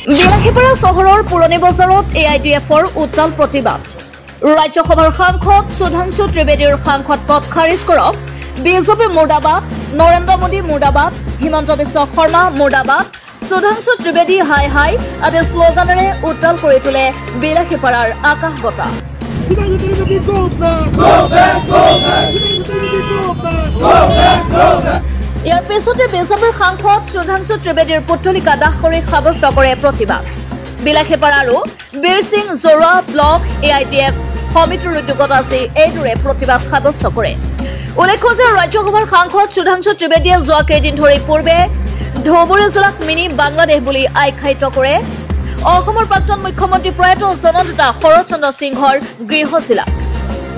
বিলাসীপাৰা চহৰৰ পুৰণি বজাৰত AIDFৰ উত্তাল প্ৰতিবাদ। ৰাজ্যসভাৰ সাংসদ সুধাংশু ত্ৰিবেদীৰ সাংসদ পদ খাৰিজ কৰক। বিজেপি মুৰ্দাবাদ, নৰেন্দ্ৰ মোদী মুৰ্দাবাদ, হিমন্ত বিশ্ব শৰ্মা মুৰ্দাবাদ, সুধাংশু ত্ৰিবেদী হাই হাই আদি শ্লোগানেৰে উত্তাল কৰি তোলে বিলাসীপাৰাৰ আকাশ বতাহ। ইয়াৰ পিছতে বিজেপিৰ সাংসদ সুধাংশু ত্ৰিবেদীৰ পুতলিকা দাহ কৰি সাব্যস্ত কৰে প্ৰতিবাদ। বিলাসীপাৰা আৰু বীৰ সিং জোৰা ব্লক AIDF সমিতিৰ উদ্যোগত আজি এইদৰে প্ৰতিবাদ সাব্যস্ত কৰে। উল্লেখ্য যে ৰাজ্যসভাৰ সাংসদ সুধাংশু ত্ৰিবেদীয়ে যোৱা কেইদিন ধৰি পূৰ্বে ধুবুৰী জিলাক মিনি বাংলাদেশ বুলি আখ্যায়িত কৰে। অসমৰ প্ৰাক্তন মুখ্যমন্ত্ৰী প্ৰয়াত জননেতা শৰৎচন্দ্ৰ সিংহৰ গৃহ জিলা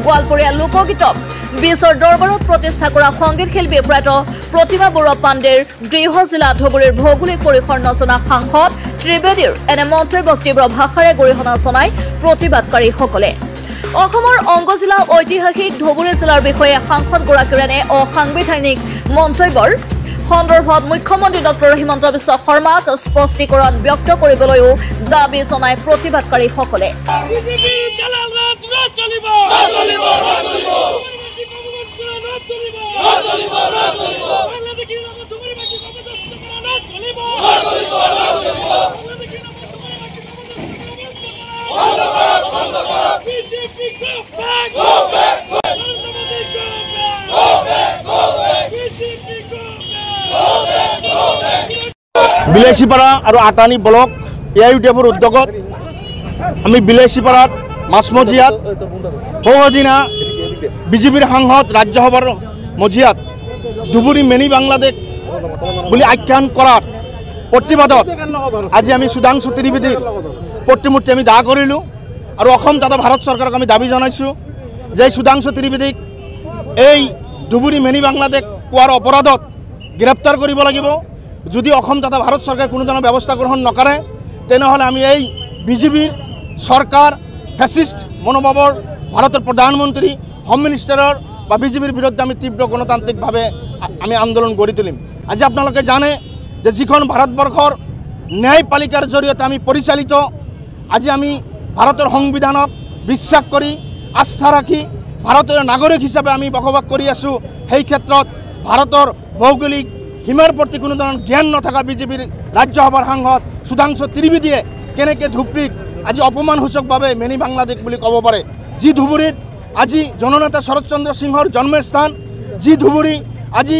গোৱালপৰীয়া লোকগীতক বিশ্বৰ দৰবাৰত প্ৰতিষ্ঠা কৰা সংগীত শিল্পী প্ৰয়াত প্ৰতিমা বৰুৱা পাণ্ডেৰ গৃহ জিলা ধুবুৰীৰ ভৌগোলিক পৰিসৰ নজনা সাংসদ ত্ৰিবেদীৰ এনে মন্তব্যক তীব্ৰ ভাষাৰে গৰিহণা জনাই প্ৰতিবাদকাৰীসকলে। অসমৰ অংগ জিলা ঐতিহাসিক ধুবুৰী জিলাৰ বিষয়ে সাংসদগৰাকীৰ এনে অসাংবিধানিক মন্তব্যৰ সন্দৰ্ভত মুখ্যমন্ত্ৰী ডক্টৰ হিমন্ত বিশ্ব শৰ্মাক স্পষ্টীকৰণ ব্যক্ত কৰিবলৈও দাবী জনাই প্ৰতিবাদকাৰীসকলে। বিলাসীপাৰা আৰু আটানী ব্লক AIDFৰ উদ্যোগত আমি বিলাসীপাৰাত মাছমজিয়াত সৌদিনা বিজেপিৰ সাংসদ ৰাজ্যসভাৰ মজিয়াত ধুবুৰী মিনি বাংলাদেশ বুলি আখ্যান কৰাৰ প্ৰতিবাদত আজি আমি সুধাংশু ত্ৰিবেদীৰ প্ৰতিমূৰ্তি আমি দাহ কৰিলোঁ আৰু অসম তথা ভাৰত চৰকাৰক আমি দাবী জনাইছোঁ যে সুধাংশু ত্ৰিবেদীক এই ধুবুৰী মিনি বাংলাদেশ কোৱাৰ অপৰাধত গ্ৰেপ্তাৰ কৰিব লাগিব। যদি অসম তথা ভাৰত চৰকাৰে কোনো ধৰণৰ ব্যৱস্থা গ্ৰহণ নকৰে তেনেহ'লে আমি এই বিজেপিৰ চৰকাৰ ফেচিষ্ট মনোভাৱৰ ভাৰতৰ প্ৰধানমন্ত্ৰী হোম মিনিষ্টাৰৰ বা বিজেপিৰ বিৰুদ্ধে আমি তীব্ৰ গণতান্ত্ৰিকভাৱে আমি আন্দোলন গঢ়ি তুলিম। আজি আপোনালোকে জানে যে যিখন ভাৰতবৰ্ষৰ ন্যায়পালিকাৰ জৰিয়তে আমি পৰিচালিত, আজি আমি ভাৰতৰ সংবিধানক বিশ্বাস কৰি আস্থা ৰাখি ভাৰতৰ নাগৰিক হিচাপে আমি বসবাস কৰি আছোঁ। সেই ক্ষেত্ৰত ভাৰতৰ ভৌগোলিক সীমাৰ প্ৰতি কোনো ধৰণৰ জ্ঞান নথকা বিজেপিৰ ৰাজ্যসভাৰ সাংসদ সুধাংশু ত্ৰিবেদীয়ে কেনেকৈ ধুবুৰীক আজি অপমানসূচকভাৱে মিনি বাংলাদেশ বুলি ক'ব পাৰে। যি ধুবুৰীত আজি জননেতা শৰৎচন্দ্ৰ সিংহৰ জন্মস্থান, যি ধুবুৰী আজি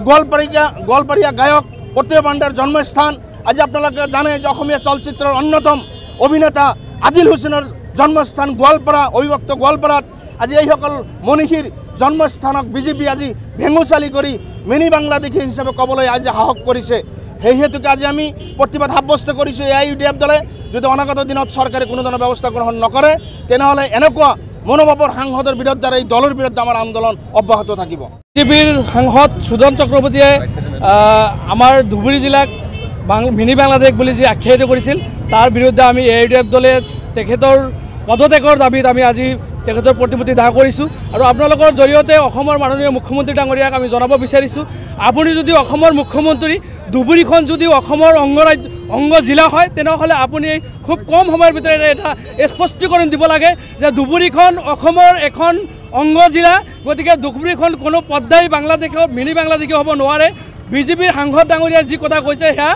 গোৱালপাৰীয়া গায়ক প্ৰতিমা পাণ্ডেৰ জন্মস্থান, আজি আপোনালোকে জানে যে অসমীয়া চলচ্চিত্ৰৰ অন্যতম অভিনেতা আদিল হুছেইনৰ জন্মস্থান গোৱালপাৰা, অবিভক্ত গোৱালপাৰাত আজি এইসকল মনীষীৰ জন্মস্থানক বিজেপি আজি ভেঙুচালি কৰি মিনি বাংলাদেশী হিচাপে ক'বলৈ আজি সাহস কৰিছে। সেই হেতুকে আজি আমি প্ৰতিবাদ সাব্যস্ত কৰিছোঁ AIDF দলে। যদি অনাগত দিনত চৰকাৰে কোনো ধৰণৰ ব্যৱস্থা গ্ৰহণ নকৰে তেনেহ'লে এনেকুৱা মনোভাৱৰ সাংসদৰ বিৰুদ্ধে এই দলৰ বিৰুদ্ধে আমাৰ আন্দোলন অব্যাহত থাকিব। বিজেপিৰ সাংসদ সুজন চক্ৰৱৰ্তীয়ে আমাৰ ধুবুৰী জিলাক মিনি বাংলাদেশ বুলি যি আখ্যায়িত কৰিছিল তাৰ বিৰুদ্ধে আমি AIDF দলে তেখেতৰ পদত্যাগৰ দাবীত আমি আজি তেখেতৰ প্ৰতিমূৰ্তি দাহ কৰিছোঁ। আৰু আপোনালোকৰ জৰিয়তে অসমৰ মাননীয় মুখ্যমন্ত্ৰী ডাঙৰীয়াক আমি জনাব বিচাৰিছোঁ, আপুনি যদি অসমৰ মুখ্যমন্ত্ৰী, ধুবুৰীখন যদি অসমৰ অংগ জিলা হয় তেনেহ'লে আপুনি খুব কম সময়ৰ ভিতৰতে এটা স্পষ্টীকৰণ দিব লাগে যে ধুবুৰীখন অসমৰ এখন অংগ জিলা, গতিকে ধুবুৰীখন কোনো পৰ্যায় বাংলাদেশত মিনি বাংলাদেশী হ'ব নোৱাৰে। বিজেপিৰ সাংসদ ডাঙৰীয়াই যি কথা কৈছে সেয়া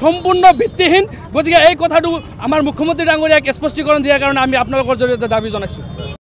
সম্পূৰ্ণ ভিত্তিহীন। গতিকে এই কথাটো আমাৰ মুখ্যমন্ত্ৰী ডাঙৰীয়াক স্পষ্টীকৰণ দিয়াৰ কাৰণে আমি আপোনালোকৰ জৰিয়তে দাবী জনাইছোঁ।